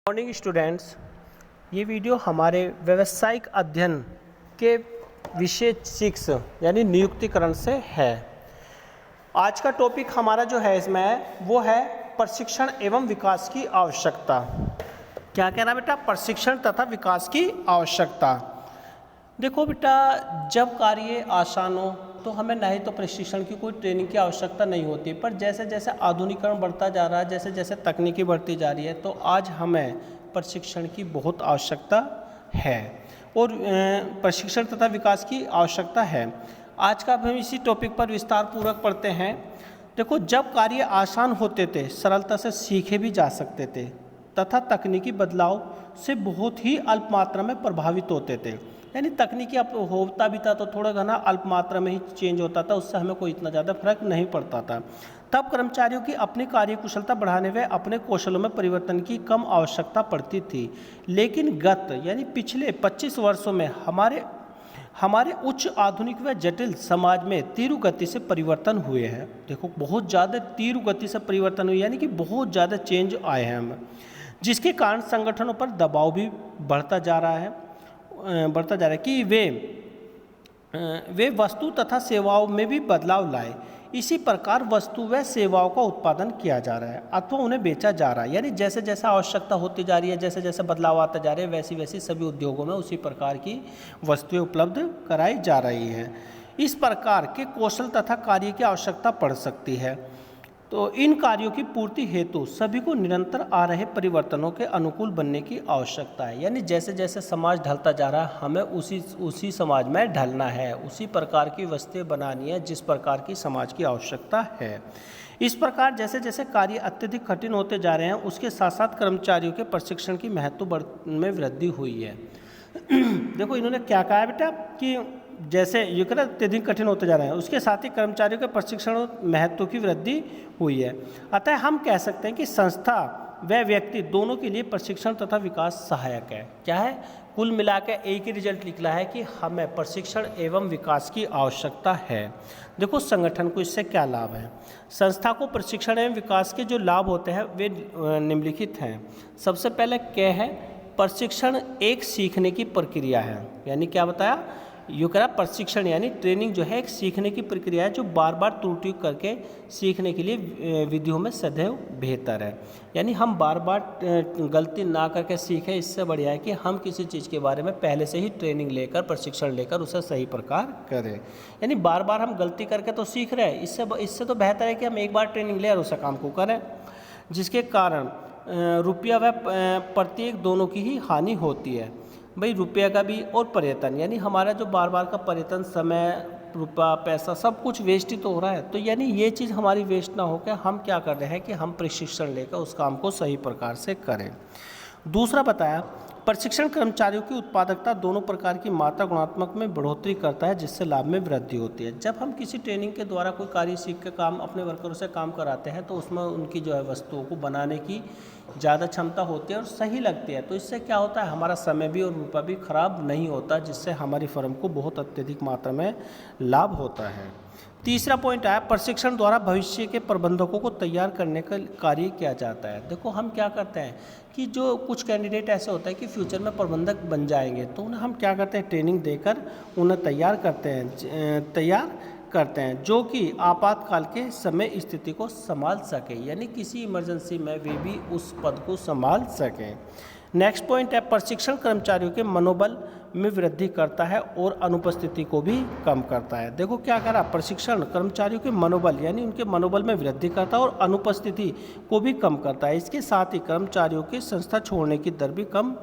Morning students, ये video हमारे व्यावसायिक अध्ययन के विषय 6 यानी नियुक्तिकरण से है। आज का टॉपिक हमारा जो है इसमें वो है प्रशिक्षण एवं विकास की आवश्यकता। क्या कहना बेटा? प्रशिक्षण तथा विकास की आवश्यकता। देखो बेटा, जब कार्य आसान हो तो हमें ना ही तो प्रशिक्षण की कोई ट्रेनिंग की आवश्यकता नहीं होती, पर जैसे जैसे आधुनिकीकरण बढ़ता जा रहा है, जैसे जैसे तकनीकी बढ़ती जा रही है, तो आज हमें प्रशिक्षण की बहुत आवश्यकता है और प्रशिक्षण तथा विकास की आवश्यकता है। आज का हम इसी टॉपिक पर विस्तार पूर्वक पढ़ते हैं। देखो, जब कार्य आसान होते थे, सरलता से सीखे भी जा सकते थे तथा तकनीकी बदलाव से बहुत ही अल्प मात्रा में प्रभावित होते थे। यानी तकनीकी अब होता भी था तो थोड़ा घना अल्प मात्रा में ही चेंज होता था, उससे हमें कोई इतना ज़्यादा फर्क नहीं पड़ता था। तब कर्मचारियों की अपनी कार्य कुशलता बढ़ाने व अपने कौशलों में परिवर्तन की कम आवश्यकता पड़ती थी। लेकिन गत यानी पिछले 25 वर्षों में हमारे उच्च आधुनिक व जटिल समाज में तीव्र गति से परिवर्तन हुए हैं। देखो, बहुत ज़्यादा तीव्र गति से परिवर्तन हुए, यानी कि बहुत ज़्यादा चेंज आए हैं हमें, जिसके कारण संगठनों पर दबाव भी बढ़ता जा रहा है कि वे वस्तु तथा सेवाओं में भी बदलाव लाए। इसी प्रकार वस्तु व सेवाओं का उत्पादन किया जा रहा है अथवा उन्हें बेचा जा रहा है। यानी जैसे जैसे आवश्यकता होती जा रही है, जैसे जैसे बदलाव आता जा रहे हैं, वैसी वैसी सभी उद्योगों में उसी प्रकार की वस्तुएं उपलब्ध कराई जा रही हैं। इस प्रकार के कौशल तथा कार्य की आवश्यकता पड़ सकती है। तो इन कार्यों की पूर्ति हेतु सभी को निरंतर आ रहे परिवर्तनों के अनुकूल बनने की आवश्यकता है। यानी जैसे जैसे समाज ढलता जा रहा है, हमें उसी समाज में ढलना है, उसी प्रकार की वस्तुएं बनानी है जिस प्रकार की समाज की आवश्यकता है। इस प्रकार जैसे जैसे कार्य अत्यधिक कठिन होते जा रहे हैं, उसके साथ साथ कर्मचारियों के प्रशिक्षण की महत्व में वृद्धि हुई है। देखो, इन्होंने क्या कहा है बेटा कि जैसे युग अत्यधिक कठिन होते जा रहे हैं, उसके साथ ही कर्मचारियों के प्रशिक्षण महत्व की वृद्धि हुई है। अतः हम कह सकते हैं कि संस्था व व्यक्ति दोनों के लिए प्रशिक्षण तथा विकास सहायक है। क्या है? कुल मिलाकर एक ही रिजल्ट निकला है कि हमें प्रशिक्षण एवं विकास की आवश्यकता है। देखो, संगठन को इससे क्या लाभ है? संस्था को प्रशिक्षण एवं विकास के जो लाभ होते हैं वे निम्नलिखित हैं। सबसे पहले क्या है? प्रशिक्षण एक सीखने की प्रक्रिया है। यानी क्या बताया? प्रशिक्षण यानी ट्रेनिंग जो है एक सीखने की प्रक्रिया है, जो बार बार त्रुटि करके सीखने के लिए विधियों में सदैव बेहतर है। यानी हम बार बार गलती ना करके सीखें, इससे बढ़िया है कि हम किसी चीज़ के बारे में पहले से ही ट्रेनिंग लेकर, प्रशिक्षण लेकर उसे सही प्रकार करें। यानी बार बार हम गलती करके तो सीख रहे हैं, इससे तो बेहतर है कि हम एक बार ट्रेनिंग लें और उस काम को करें, जिसके कारण रुपया व प्रत्येक दोनों की ही हानि होती है। भाई, रुपये का भी और पर्यटन, यानी हमारा जो बार बार का पर्यटन, समय, रुपया, पैसा सब कुछ वेस्ट ही तो हो रहा है। तो यानी ये चीज़ हमारी वेस्ट ना होकर हम क्या कर रहे हैं कि हम प्रशिक्षण लेकर उस काम को सही प्रकार से करें। दूसरा बताया, प्रशिक्षण कर्मचारियों की उत्पादकता दोनों प्रकार की मात्रा गुणात्मक में बढ़ोतरी करता है, जिससे लाभ में वृद्धि होती है। जब हम किसी ट्रेनिंग के द्वारा कोई कार्य सीख के काम अपने वर्करों से काम कराते हैं, तो उसमें उनकी जो है वस्तुओं को बनाने की ज़्यादा क्षमता होती है और सही लगती है। तो इससे क्या होता है? हमारा समय भी और रुपया भी खराब नहीं होता, जिससे हमारी फर्म को बहुत अत्यधिक मात्रा में लाभ होता है। तीसरा पॉइंट आया, प्रशिक्षण द्वारा भविष्य के प्रबंधकों को तैयार करने का कार्य किया जाता है। देखो, हम क्या करते हैं कि जो कुछ कैंडिडेट ऐसे होता है कि फ्यूचर में प्रबंधक बन जाएंगे, तो उन्हें हम क्या करते हैं? ट्रेनिंग देकर उन्हें तैयार करते हैं जो कि आपातकाल के समय स्थिति को संभाल सके, यानी किसी इमरजेंसी में वे भी उस पद को संभाल सकें। नेक्स्ट पॉइंट है, प्रशिक्षण कर्मचारियों के मनोबल में वृद्धि करता है और अनुपस्थिति को भी कम करता है। देखो क्या करा? प्रशिक्षण कर्मचारियों के मनोबल यानी उनके मनोबल में वृद्धि करता है और अनुपस्थिति को भी कम करता है। इसके साथ ही कर्मचारियों की संस्था छोड़ने की दर भी कम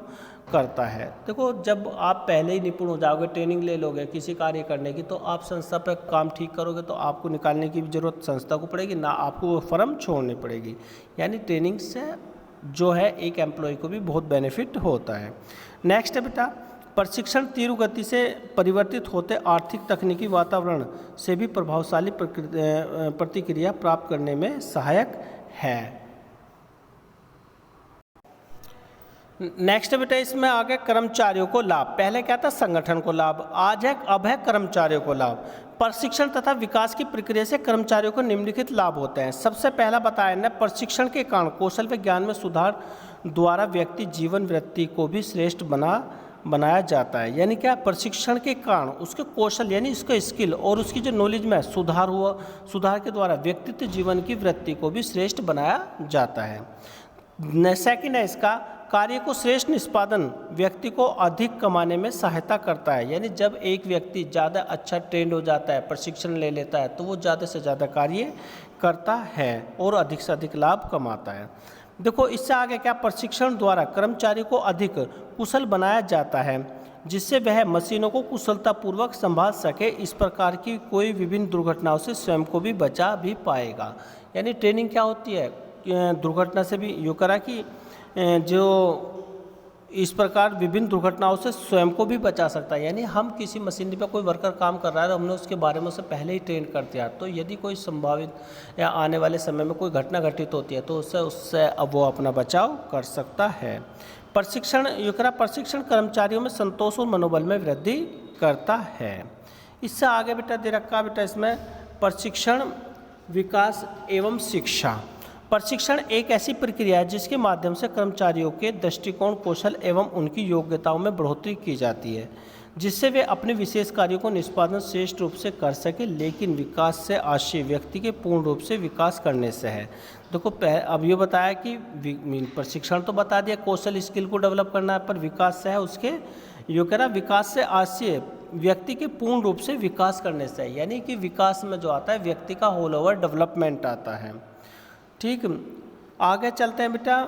करता है। देखो, जब आप पहले ही निपुण हो जाओगे, ट्रेनिंग ले लोगे किसी कार्य करने की, तो आप संस्था पर काम ठीक करोगे तो आपको निकालने की भी जरूरत संस्था को पड़ेगी ना, आपको वो फर्म छोड़नी पड़ेगी। यानी ट्रेनिंग से जो है एक एम्प्लॉय को भी बहुत बेनिफिट होता है। नेक्स्ट है बेटा, प्रशिक्षण तीव्र गति से परिवर्तित होते आर्थिक तकनीकी वातावरण से भी प्रभावशाली प्रतिक्रिया प्राप्त करने में सहायक है। नेक्स्ट बेटा, इसमें आगे कर्मचारियों को लाभ। पहले क्या था? संगठन को लाभ। अब है कर्मचारियों को लाभ। प्रशिक्षण तथा विकास की प्रक्रिया से कर्मचारियों को निम्नलिखित लाभ होते हैं। सबसे पहला बताया ना, प्रशिक्षण के कारण कौशल व ज्ञान में सुधार द्वारा व्यक्ति जीवन वृत्ति को भी श्रेष्ठ बनाया जाता है। यानी क्या, प्रशिक्षण के कारण उसके कौशल यानी उसका स्किल और उसकी जो नॉलेज में सुधार के द्वारा व्यक्तित्व जीवन की वृत्ति को भी श्रेष्ठ बनाया जाता है। सेकंड है इसका, कार्य को श्रेष्ठ निष्पादन व्यक्ति को अधिक कमाने में सहायता करता है। यानी जब एक व्यक्ति ज़्यादा अच्छा ट्रेंड हो जाता है, प्रशिक्षण ले लेता है, तो वो ज़्यादा से ज़्यादा कार्य करता है और अधिक से अधिक लाभ कमाता है। देखो इससे आगे क्या, प्रशिक्षण द्वारा कर्मचारी को अधिक कुशल बनाया जाता है जिससे वह मशीनों को कुशलतापूर्वक संभाल सके। इस प्रकार की कोई विभिन्न दुर्घटनाओं से स्वयं को भी बचा भी पाएगा। यानी ट्रेनिंग क्या होती है, दुर्घटना से भी यूँ करा कि जो इस प्रकार विभिन्न दुर्घटनाओं से स्वयं को भी बचा सकता है। यानी हम किसी मशीनरी पर कोई वर्कर काम कर रहा है तो हमने उसके बारे में उसे पहले ही ट्रेन कर दिया, तो यदि कोई संभावित या आने वाले समय में कोई घटना घटित होती है तो उससे अब वो अपना बचाव कर सकता है। प्रशिक्षण कर्मचारियों में संतोष और मनोबल में वृद्धि करता है। इससे आगे बेटा दे रखा बेटा इसमें प्रशिक्षण विकास एवं शिक्षा। प्रशिक्षण एक ऐसी प्रक्रिया है जिसके माध्यम से कर्मचारियों के दृष्टिकोण, कौशल एवं उनकी योग्यताओं में बढ़ोतरी की जाती है जिससे वे अपने विशेष कार्यों को निष्पादन श्रेष्ठ रूप से कर सके। लेकिन विकास से आशय व्यक्ति के पूर्ण रूप से विकास करने से है। देखो अब ये बताया कि प्रशिक्षण तो बता दिया, कौशल स्किल को डेवलप करना है, पर विकास से है उसके यो कह रहा विकास से आशय व्यक्ति के पूर्ण रूप से विकास करने से है। यानी कि विकास में जो आता है व्यक्ति का होल ओवर डेवलपमेंट आता है। ठीक, आगे चलते हैं बेटा।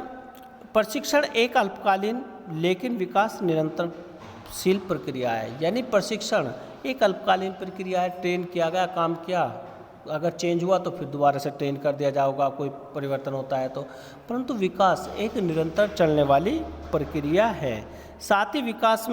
प्रशिक्षण एक अल्पकालीन लेकिन विकास निरंतरशील प्रक्रिया है। यानी प्रशिक्षण एक अल्पकालीन प्रक्रिया है, ट्रेन किया गया, काम किया, अगर चेंज हुआ तो फिर दोबारा से ट्रेन कर दिया जाएगा, कोई परिवर्तन होता है तो। परंतु विकास एक निरंतर चलने वाली प्रक्रिया है। साथ ही विकास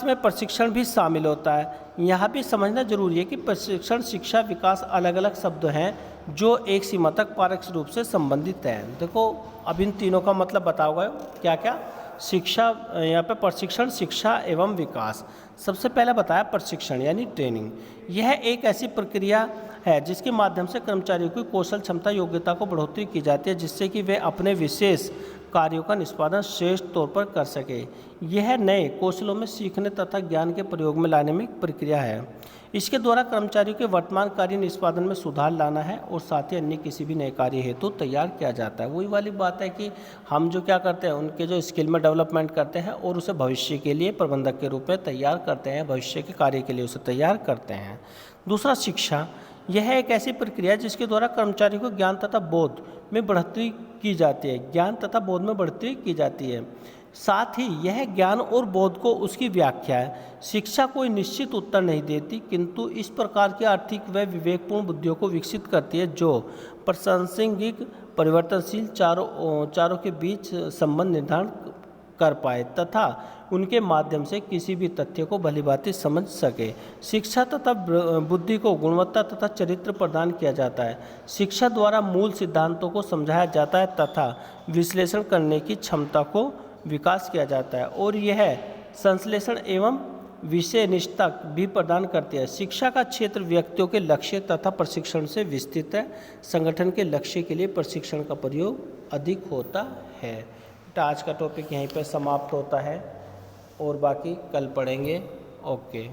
में प्रशिक्षण भी शामिल होता है। यहाँ भी समझना जरूरी है कि प्रशिक्षण, शिक्षा, विकास अलग अलग शब्द हैं जो एक सीमा तक परोक्ष रूप से संबंधित हैं। देखो अब इन तीनों का मतलब बताओगे क्या क्या। शिक्षा, यहाँ पे प्रशिक्षण, शिक्षा एवं विकास। सबसे पहले बताया प्रशिक्षण यानी ट्रेनिंग। यह एक ऐसी प्रक्रिया है जिसके माध्यम से कर्मचारियों की कौशल, क्षमता, योग्यता को बढ़ोतरी की जाती है जिससे कि वे अपने विशेष कार्यों का निष्पादन श्रेष्ठ तौर पर कर सके। यह नए कौशलों में सीखने तथा ज्ञान के प्रयोग में लाने में एक प्रक्रिया है। इसके द्वारा कर्मचारियों के वर्तमान कार्य निष्पादन में सुधार लाना है और साथ ही अन्य किसी भी नए कार्य हेतु तैयार किया जाता है। वही वाली बात है कि हम जो क्या करते हैं, उनके जो स्किल में डेवलपमेंट करते हैं और उसे भविष्य के लिए प्रबंधक के रूप में तैयार करते हैं, भविष्य के कार्य के लिए उसे तैयार करते हैं। दूसरा शिक्षा, यह एक ऐसी प्रक्रिया है जिसके द्वारा कर्मचारियों को ज्ञान तथा बोध में बढ़ोतरी की जाती है। ज्ञान तथा बोध में बढ़ोतरी की जाती है। साथ ही यह ज्ञान और बोध को उसकी व्याख्या है। शिक्षा कोई निश्चित उत्तर नहीं देती किंतु इस प्रकार की आर्थिक व विवेकपूर्ण बुद्धियों को विकसित करती है जो प्रासंगिक, परिवर्तनशील चारों के बीच संबंध निर्धारण कर पाए तथा उनके माध्यम से किसी भी तथ्य को भलीभांति समझ सके। शिक्षा तथा बुद्धि को गुणवत्ता तथा चरित्र प्रदान किया जाता है। शिक्षा द्वारा मूल सिद्धांतों को समझाया जाता है तथा विश्लेषण करने की क्षमता को विकास किया जाता है और यह संश्लेषण एवं विषय निष्ठा भी प्रदान करती है। शिक्षा का क्षेत्र व्यक्तियों के लक्ष्य तथा प्रशिक्षण से विस्तृत है। संगठन के लक्ष्य के लिए प्रशिक्षण का प्रयोग अधिक होता है। तो आज का टॉपिक यहीं पर समाप्त होता है और बाकी कल पढ़ेंगे। ओके।